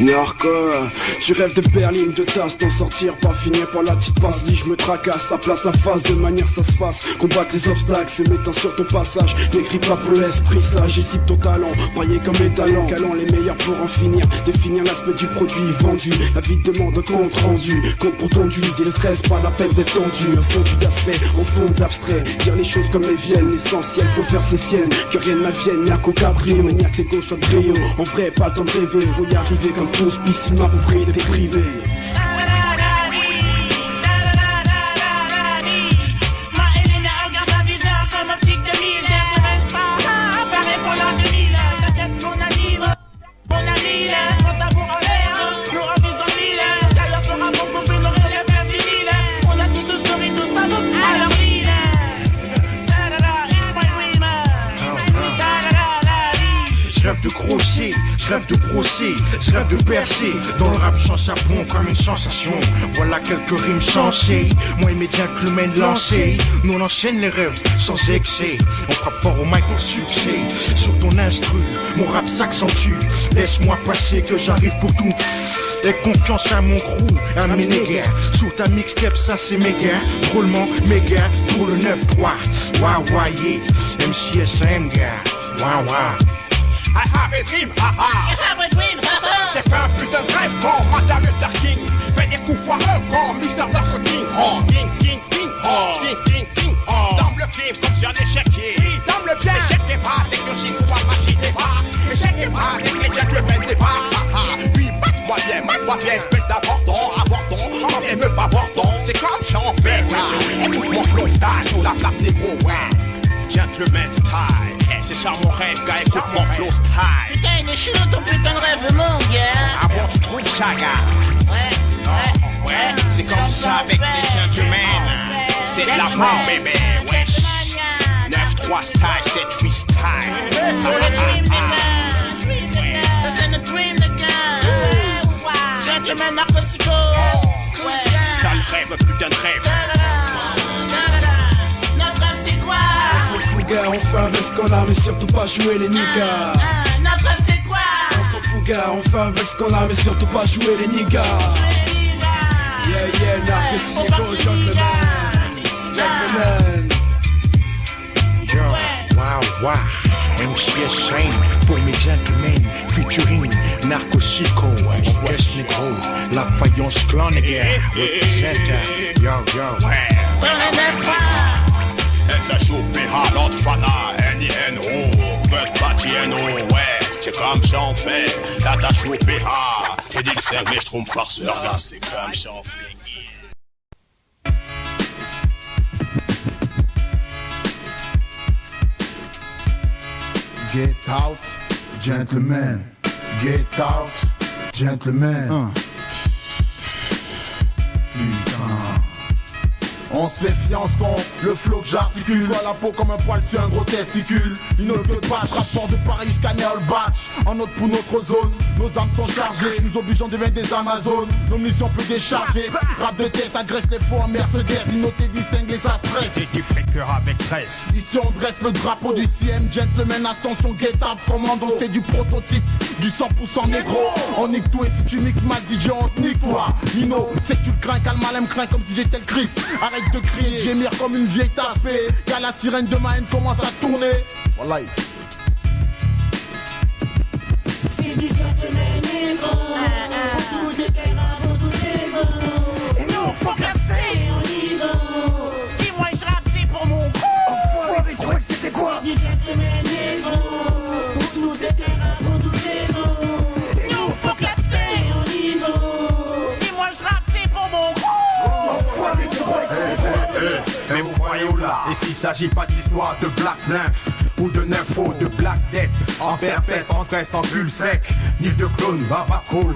Narco, tu rêves de berline, de tasse, d'en sortir, pas finir par la petite passe. Dis je me tracasse, à place la face, de manière ça se passe. Combattre les obstacles, se mettant sur ton passage. N'écris pas pour l'esprit sage, et cible ton talent. Brailler comme les talents, calant les meilleurs pour en finir. Définir l'aspect du produit vendu. La vie demande un compte rendu, compte pour ton dû. Dis le stress, pas la peine d'être tendu. Un fondu d'aspect, au fond d'abstrait. Dire les choses comme elles viennent, l'essentiel, faut faire ses siennes. Que rien ne m'advienne, y'a qu'au cabri, mais y'a que l'ego soit brio. En vrai, pas le temps de rêver, faut y arriver comme tous, piscine ma propriété privée. Je rêve de crochet, je rêve de brosser, je rêve de percer. Dans le rap, change à bon comme une sensation. Voilà quelques rimes changées. Moi et mes gentlemen lancés. Nous on enchaîne les rêves sans excès. On frappe fort au mic pour succès. Sur ton instru, mon rap s'accentue. Laisse-moi passer que j'arrive pour tout. Et confiance à mon crew, à mes nègres. Sur ta mixtape, ça c'est méga. Drôlement méga pour le 9-3. Waouh, yeah. MCSM, gars. Waouh, waouh. I have a dream, haha. I have a dream, haha. J'ai fait un putain de rêve quand Madame Luther King fait des coups foireux quand Mr. Burger King. Oh, King, King, King, oh, King, King, King, oh. Dans le clip comme sur un échiquier. Dans le pied. Échec des bras, dès que j'y crois, machine des bras. Échec des bras, dès que les gentlemen des bras. Puis mate-moi bien, espèce d'avorton, avorton. Quand elle me pas avorton, c'est comme j'en fais, écoute mon flow style sur la place négro, ouais. Gentleman style. C'est ça mon rêve, gars, écoute mon flow style. Putain, il est chelou ton putain de rêve, mon gars. Ah bon, tu trouves ça, gars? Ouais, c'est comme ça avec les gentlemen. C'est de la mort, bébé, wesh. 9-3 style, 7-8 style. Pour le dream, les gars. Ça, c'est le dream, les gars. Gentleman narcotico. Sale rêve, putain de rêve. Notre rêve, c'est quoi? On s'en fout gars, on fait avec ce qu'on a, mais surtout pas jouer les niggas. Notre rêve, c'est quoi? On s'en fout gars, on fait avec ce qu'on a, mais surtout pas jouer les niggas. Yeah, narcotico, gentleman. Gentleman. Yo, wow. MCSM pour mes gentlemen, featuring Narcosico, West Negro, La Faïence Clan, nigga, represent, yo. Ça choupe, l'autre fana, N-I-N-O, but N-O, ouais, c'est comme j'en fais, tata choupe, t'es dit que c'est mais je trompe farceur, gars, c'est comme j'en fais. Get out, gentlemen. Get out, gentlemen. Putain. On se fait fiance quand le flow que j'articule. Vois la peau comme un poil sur un gros testicule. Une autre page, rapport de Paris jusqu'à Batch. En note pour notre zone, nos armes sont chargées. Nous obligeons de devenir des Amazones. Nos missions plus déchargées. Rap de tête, agresse les faux en Mercedes. Innoté distingué, ça stresse. Et qui fait cœur avec tresse. Ici on dresse le drapeau du CM. Gentleman, ascension, get up, commando. C'est du prototype, du 100% négro. On nique tout et si tu mixes mal DJ, on te nique toi. Nino, c'est que tu le crains, calme mal, me crains comme si j'étais le Christ. Arrête de crier, gémir comme une vieille tapée. Car la sirène de ma haine commence à tourner. Voilà. C'est du gentleman négro. Pour tous les terrains, pour tous les go. Et nous faut classer au niveau. Si moi je rappe c'est pour mon gros. Avec toi, c'était quoi? C'est du gentleman négro. Pour tous les terrains, pour tous les go. Et nous faut classer au niveau. Si moi je rappe c'est pour mon gros. Mais vous croyez où là? Et s'il s'agit pas d'histoire de Black Nymph ou de nympho, de Black Death en perpète, en graisse, en bulle sec, ni de clone, papa cool,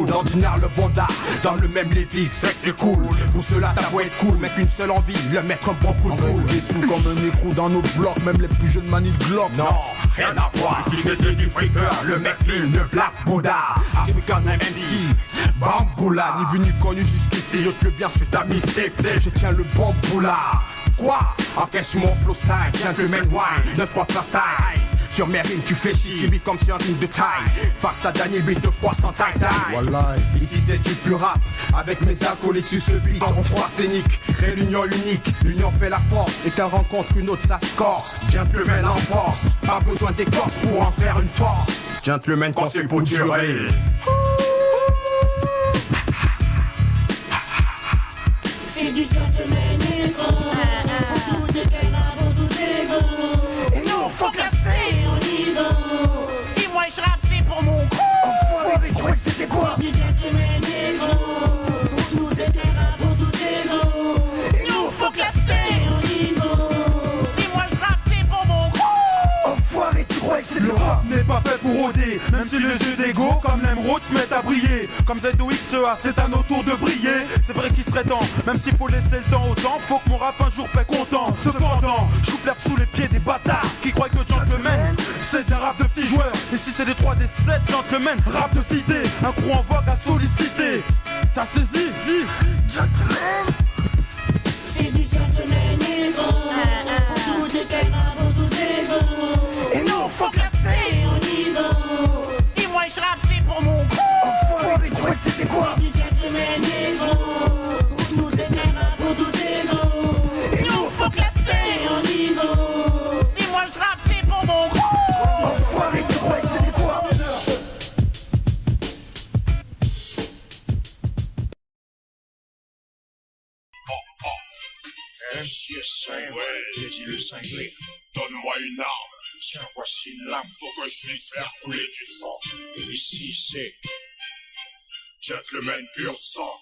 d'ordinaire le bondard, dans le même Lévis, sec c'est cool. Pour cela ta voix est cool, mais qu'une seule envie, le mettre comme bon coup de boule. Des sous comme un écrou dans nos blocs, même les plus jeunes manient de Glock. Non, rien à voir, si c'était du freaker, le mec clean, le Black Buddha, African MC, Bamboula, ni vu ni connu jusqu'ici, yo te le bien sur ta mistake, je tiens le bamboula. Quoi? Encaisse sur mon flow style, gentleman wine, 9-3 style. Sur mes rimes tu fais chier vite comme sur un ring de taille. Face à Daniel Beat de froid sans taille. Ici c'est du pur rap. Avec mes acolytes sur ce beat on froid scénique. Réunion unique, l'union fait la force. Et qu'un rencontre une autre ça se corse. Gentleman en force, pas besoin d'écorce pour en faire une force. Gentleman conçu pour durer. C'est du gentleman négro. Pour tout terrain, pour tout ego. Et nous faut classer en niveau. Si moi je rappe c'est pour mon Enfoiré, toi c'était quoi? C'est du gentleman négro. Pour tout terrain, pour tout ego. Et nous faut classer en niveau. Si moi je rappe c'est pour mon Enfoiré, tu crois que c'était Le quoi? rap n'est pas fait pour rôder, même si les yeux d'ego comme l'émeraude se mettent à briller. Comme ZOXEA, c'est à nos tours de briller. C'est vrai qu'il serait temps, même s'il faut laisser le temps au temps, faut que mon rap un jour paie content. Cependant, je coupe l'herbe sous les pieds des bâtards qui croient que gentleman, c'est de la rap de petits joueurs. Et si c'est des 3 des 7 gentlemen, rap de cité, un crew en vogue à solliciter. T'as saisi? Dis Gentleman. C'est du gentleman négro. Pour tout terrain, pour tout ego. Et nous faut classer en niveau. Si moi je rappe c'est pour mon Enfoiré, tu crois que c'était quoi? C'est du gentleman négro. Pour tout terrain, pour tout ego. Et nous faut classer en niveau. Si moi je rappe c'est pour mon Enfoiré, tu crois que c'était quoi? le cinglé, donne-moi une arme. Tiens, voici une lame pour que je puisse faire couler du sang. Et ici, c'est Gentleman pur sang.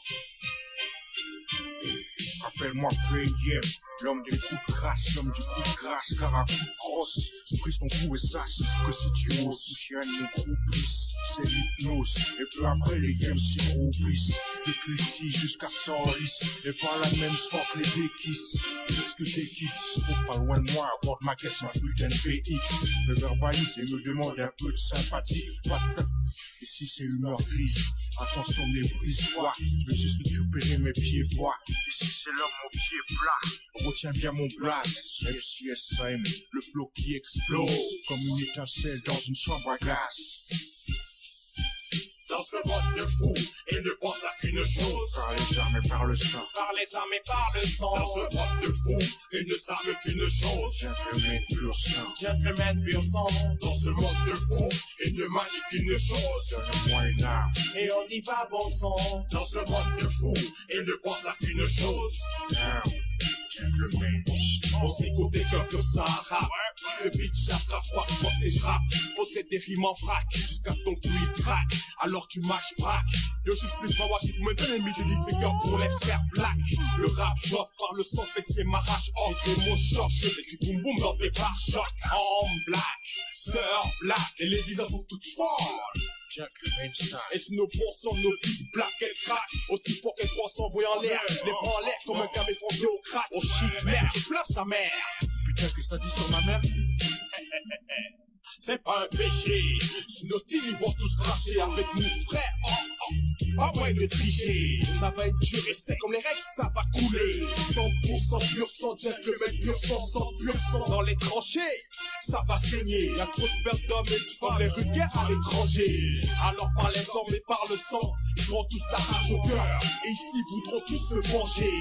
Appelle-moi Playem, l'homme des coups de grâce, l'homme du coup de grâce, car un coup de crosse, je prise ton coup et sache que si tu oses toucher un de mon groupies, c'est l'hypnose, et peu après les yens s'y groupissent, de Clichy jusqu'à Senlis, et par la même fois que les déquisses, puisque déquisses se trouve pas loin de moi, à bord de ma caisse, ma putain de PX, me verbalise et me demande un peu de sympathie, pas de ici c'est humeur grise, attention mes brises-bois, je veux juste récupérer mes pieds-bois. Ici c'est l'homme au pied plat, retiens bien mon blaze. MCSM, le flow qui explose, comme une étincelle dans une chambre à gaz. Dans ce monde de fou, il ne pense à qu'une chose. Par les armes et par le sang. Par les armes et par le sang. Dans ce monde de fou, il ne savent qu'une chose. Gentleman pur sang. Gentleman pur sang. Dans ce monde de fou, il ne manie qu'une chose. Donne-moi une arme. Et on y va bon sang. Dans ce monde de fou, il ne pense à qu'une chose. Gentleman. Aussi côté qu'un pur Sahara. Ce beat j'attrape froid, je pense et je rappe. Possède des rimes en vrac, jusqu'à ton cou il craque. Alors tu marches braque. De juste plus ma watch, pour me donner mes délivres pour les frères black. Le rap choc par le sang, fait ce qui m'arrache. J'ai des mots chocs, je fais du boum boum dans tes pare-chocs. En black, sœur black, et les disants sont toutes folles. Gentleman style. Et si nos bons sont nos beats black et crack. Aussi fort que 300 voyants en l'air. Les bras en l'air comme un camé fondé au crack. Oh shit, merde, tu pleures sa mère. Putain, que ça dit sur ma mère? C'est pas un péché. Sous nos styles, ils vont tous cracher avec mon frère. Pas moyen de tricher. Ça va être dur et sec comme les règles, ça va couler. 100% pur sang, gentleman pur sang, sang pur sang. Dans les tranchées, ça va saigner. Y'a trop de pertes d'hommes et de femmes, les rues de guerre à l'étranger. Alors par les armes et par le sang, ils vont tous la rage au cœur. Et ici, voudront tous se venger.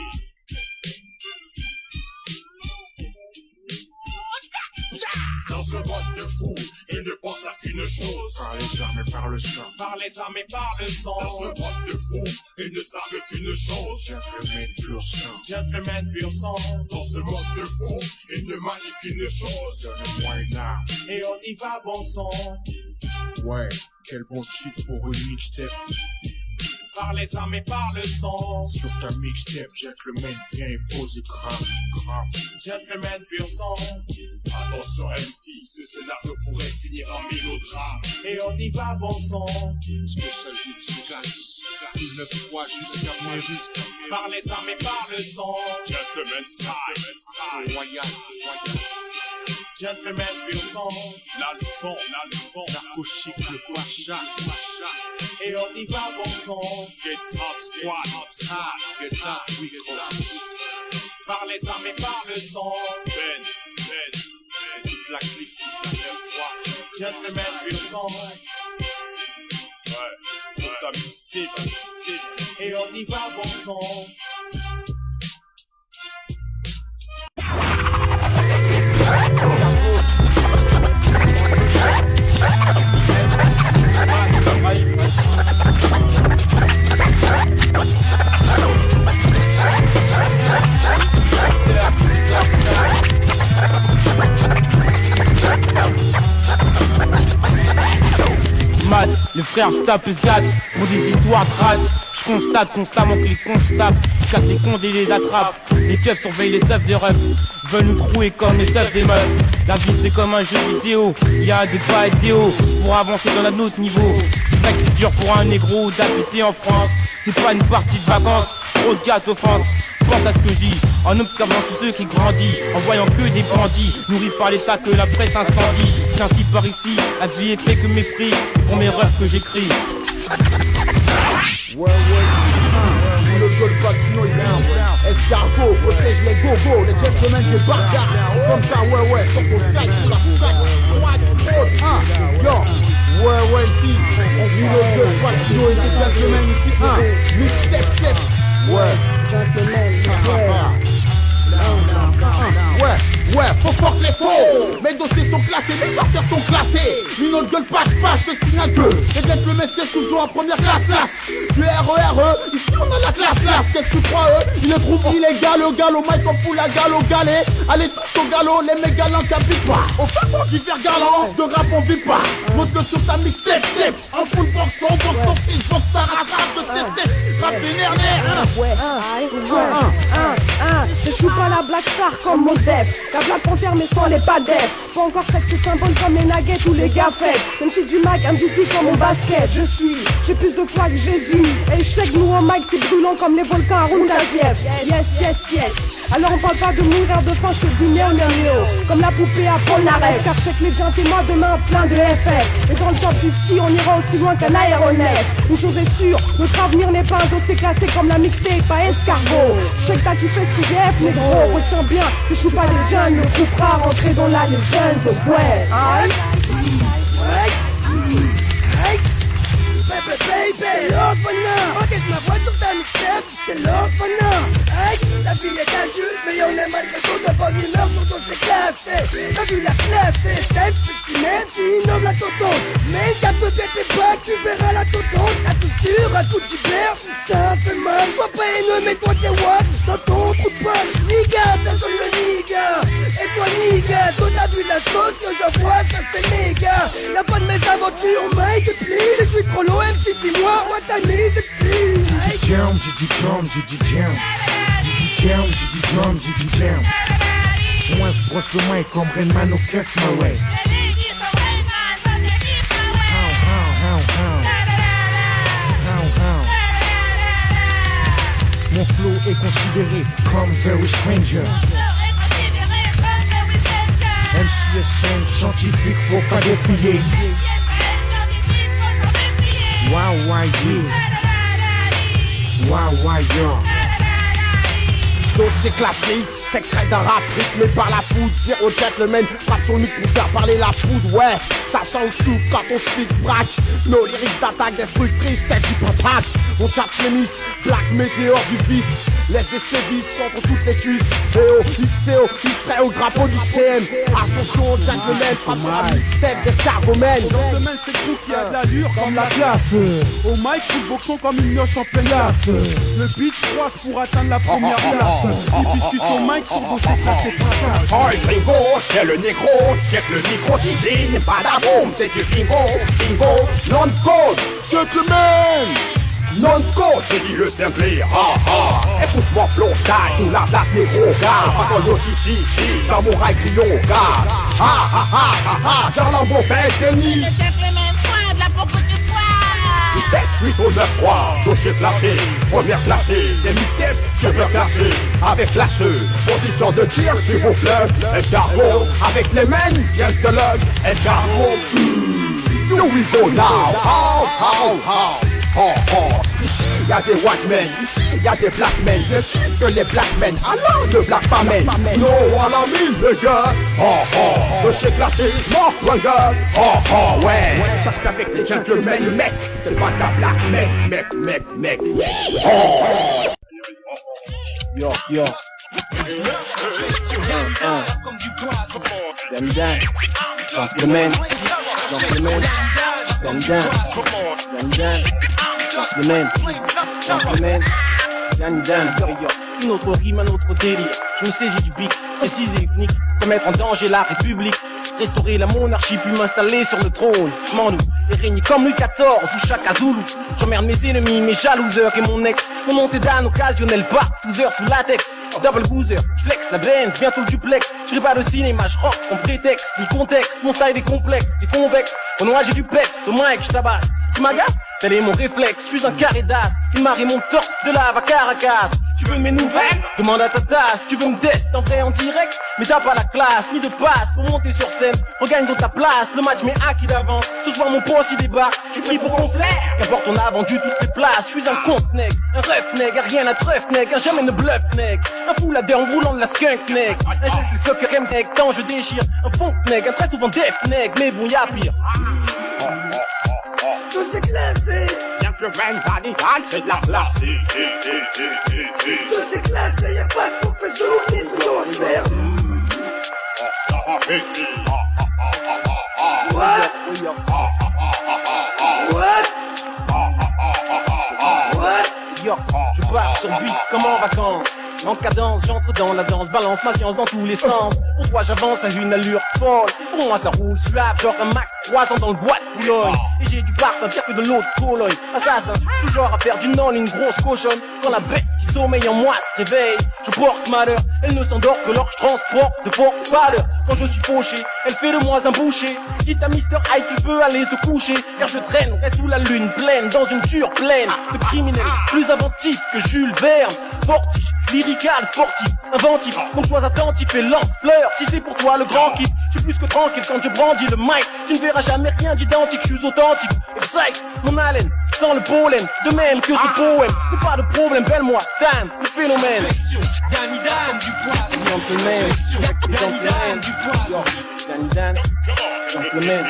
Dans ce monde de fou, il ne pense à qu'une chose. Par les armes et par le sang. Par les armes et par le sang. Dans ce monde de fou, ils ne savent qu'une chose. Gentleman pur sang. Gentleman pur sang. Dans ce monde de fou, ils ne manient qu'une chose. Donne-moi une arme. Et on y va bon sang. Ouais, quel bon titre pour une mixtape. Par les armes et par le sang. Sur ta mixtape, Gentleman vient et pose grave. Gentleman pur sang. Attention MC, ce scénario pourrait finir en mélodrame. Et on y va bon sang. Spécial dédicace, 19-3 jusqu'à moi. Par les armes et par le sang. Gentleman style, royal. Gentleman pur sang. L'alphon, narcochic, le pacha. Et on y va bon sang. Get top squad, get top Rico. Par les armes et par le sang. Ben, toute la clique, 9-3. Gentlemen, real song. Ouais, ta mystique. Et on y va, bon son. Mat, le frère se tape et se gâte pour des histoires de rats. Je constate constamment que les cons se tapent jusqu'à que les condés les attrapent. Les keufs surveillent les seufs des refs, veulent nous trouer comme les seufs des meufs. La vie c'est comme un jeu vidéo, y a des pas et des hauts pour avancer dans un autre niveau. C'est vrai que c'est dur pour un négro d'habiter en France. C'est pas une partie de vacances, trop de gâtes offense. Pense à ce que je dis, en observant tous ceux qui grandissent, en voyant que des bandits, nourris par l'état que la presse incendie. J'incite par ici, la vie est fait que mépris pour mes rêves que j'écris. Le gold Valtino il est escargot, protège les gogos, les gentlemen des barcades. Comme ça, ouais, sur ton sky, sur la frappe. Ouais, ici, on vit le gold Valtino et les gentlemen ici. Mixtape, ouais, faut fort que les faux. Mes dossiers sont classés, mes affaires sont classées. Une autre gueule passe, je signale que les gentlemen c'est toujours en première classe. Du RERE, ici on a la classe. Qu'est-ce que tu crois il est trop illégal, le galop, Mike on fout la gale au galet. Allez tous au galop, les mégalans t'habitent pas. Au fin fond du fer galant, de rap on vit pas. Monte-le sur ta mixtape, en full boxon, fils, box sa race, de test, rap je joue pas la Black Star comme Mosdef. La Black Panther mais sans les pas def. Pas encore sexe symbole comme les nuggets ou les gaffettes. Même si du mag MVP comme mon basket. J'ai plus de foi que Jésus. Et check nous au mic c'est brûlant comme les volcans à Roundaziev. Yes. Alors on parle pas de mourir de faim, je te dis néo. Comme la poupée à Polnareff. Car check les gens et moi demain plein de FF. Et dans le top 50 on ira aussi loin qu'un aéronef. Une chose est sûre, notre avenir n'est pas un dossier classé comme la mixtape, pas escargot. Check t'as kiffé ce CGF négro. Retiens bien, si je suis pas des jeunes, le groupe rare rentrer dans la légende. Ouais. Baby, l'orphelin. Encaisse ma voix sur ta mixtape, c'est l'orphelin. Hey, la vie est injuste, mais on est malgré tout de bonne humeur sur ton c'est classé. T'as vu la classe, c'est celle qui nomme la tonton. Mais capte bien tes bacs, tu verras la tonton. À tout sûr, à tout gibert, ça fait mal. Sois pas haineux, mets-toi tes watts dans ton trou de balle. Niga, personne le niga. Et toi niga, toi t'as vu la sauce que j'envoie, ça c'est méga. La fin de mes aventures, Mike, please. Je suis trop loin, MC, dis-moi, what I need is please. Jam. Moi je broche le mic comme Redman au Keff Murray. Mon flow est considéré comme very stranger. MCSN scientifique, faut pas déplier. Wow, yo. Dossier classique, secret d'un rap rythmé par la foudre. Dire au gentleman, frappe son mix pour faire parler la foudre. Ouais, ça sent le souffle quand on se fixe braque. Nos lyrics d'attaque destructrice, tête du impact. On cherche les miss, black météore du vice. Laisse des sévices entre toutes les cuisses. Et oh, ICO, distrait au drapeau du CM. Ascension, gentleman, frappe sur la mixtape d'escargomène. Gentleman c'est le groupe qui a de l'allure comme la classe. Au mic, je suis le boxon comme une mioche en pleine glace. Le beat croise pour atteindre la première place. Et puisque son mic sur dossier classé fracasse. Oh le gringo, c'est le négro. Check le micro, Titi. Pas d'aboum, c'est du bingo. Non-code, gentleman. Non-code, j'ai dit le simplé, écoute-moi flow style, sous la place négro, gars. Pas dans le chichi, samouraï grillon, gars. Dans l'embout, fait Denis. Le gentleman soin de la propre du soir. 7, 8 au 9, 3, dossier classé, première classée, des mixtapes, cheveux classés, avec lâcheux, position de tir, s'il vous plaît, escargot, avec les mains, yes de l'œil, escargot, here we go now, how, ici, y a des white men, ici y a des black men. Je suis que les black men, alors de black men. No, à la mine, les gars. Le shit classé is more stronger. Ouais. Sache qu'avec les gentlemen, mec, c'est pas ta black mec. Yo. Dan. Gentleman. Dan. Une autre rime, un autre délire. Je me saisis du beat, précis et unique. Pour mettre en danger la République. Restaurer la monarchie, puis m'installer sur le trône. Smandou, et régner comme Louis XIV ou Chaka Zulu. J'emmerde mes ennemis, mes jalouseurs et mon ex. Mon nom c'est Dan, occasionnel pas, 12 heures sous latex. Double boozer, j'flex la Benz, bientôt le duplex. J'serai pas de cinéma, j'rock sans prétexte, ni contexte. Mon style est complexe, c'est convexe. Au noir j'ai du peps, au mic j'tabasse. Tu m'agaces? Tel est mon réflexe, je suis un carré d'as. Il marie mon torse de lave à Caracas. Tu veux mes nouvelles? Demande à ta tasse. Tu veux me test en vrai en direct? Mais t'as pas la classe, ni de passe pour monter sur scène. Regagne dans ta place, le match m'est acquis d'avance. Ce soir mon poste il débarque, tu pries pour ton flair. Qu'importe on a vendu toutes les places, je suis un compte nègre. Un ref nègre, rien à treuf nègre, un jamais ne bluff nègre. Un fou la en roulant de la skunk nègre. Un geste les soccer M nègre, quand je déchire. Un funk nègre, un très souvent dep nègre, mais bon y'a pire. Tout c'est classé. Gentleman, Dan, c'est de la classe. Tout c'est classé, y'a pas de profession ni de prison à faire. What? Yo, je pars sur beat comme en vacances. En cadence, j'entre dans la danse, balance ma science dans tous les sens. Pour toi j'avance à une allure folle. Pour moi ça roule suave, genre un Mac 300 dans le bois de Boulogne. Et j'ai du parfum pire que de l'eau de Cologne. Assassin, tout genre à faire du non une grosse cochonne. Quand la bête qui sommeille en moi se réveille, je porte malheur. Elle ne s'endort que lorsque je transporte de fort valeur. Quand je suis fauché, elle fait de moi un boucher. Dites à Mr. Hyde qu'il peut aller se coucher. Car je traîne, reste sous la lune pleine, dans une ture pleine de criminels plus inventifs que Jules Verne. Sportif, lyrical, sportif, inventif. Donc sois attentif et lance fleurs. Si c'est pour toi le grand kiff, je suis plus que tranquille quand je brandis le mic. Tu ne verras jamais rien d'identique, je suis authentique. Et psych, mon haleine, sans le pollen, de même que ce poème. Mais pas de problème, belle-moi, Dan, le phénomène. Dan, du poison. Gentleman, gentleman, yo, Dan, gentleman,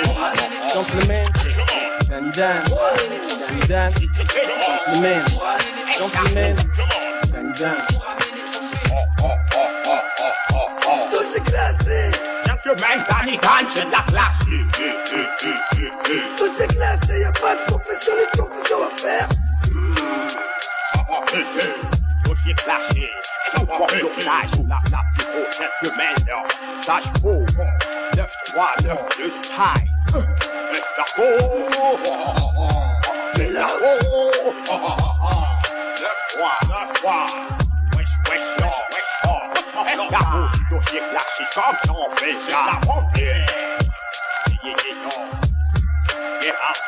gentleman, Dan, gentleman, gentleman, Dan. Tout c'est classé. Gentleman, Dan, c'est de la classe. Tout c'est classé, y'a pas de confession ni de confusion à faire. Dossier classé, sous porte-sage, sous la plus haut gentleman, sage faux, 9-3, 9-2 style, escargot, escargot, 9-3, wesh, escargot, si dossier classé, comme j'en fais déjà, la pompière, get out.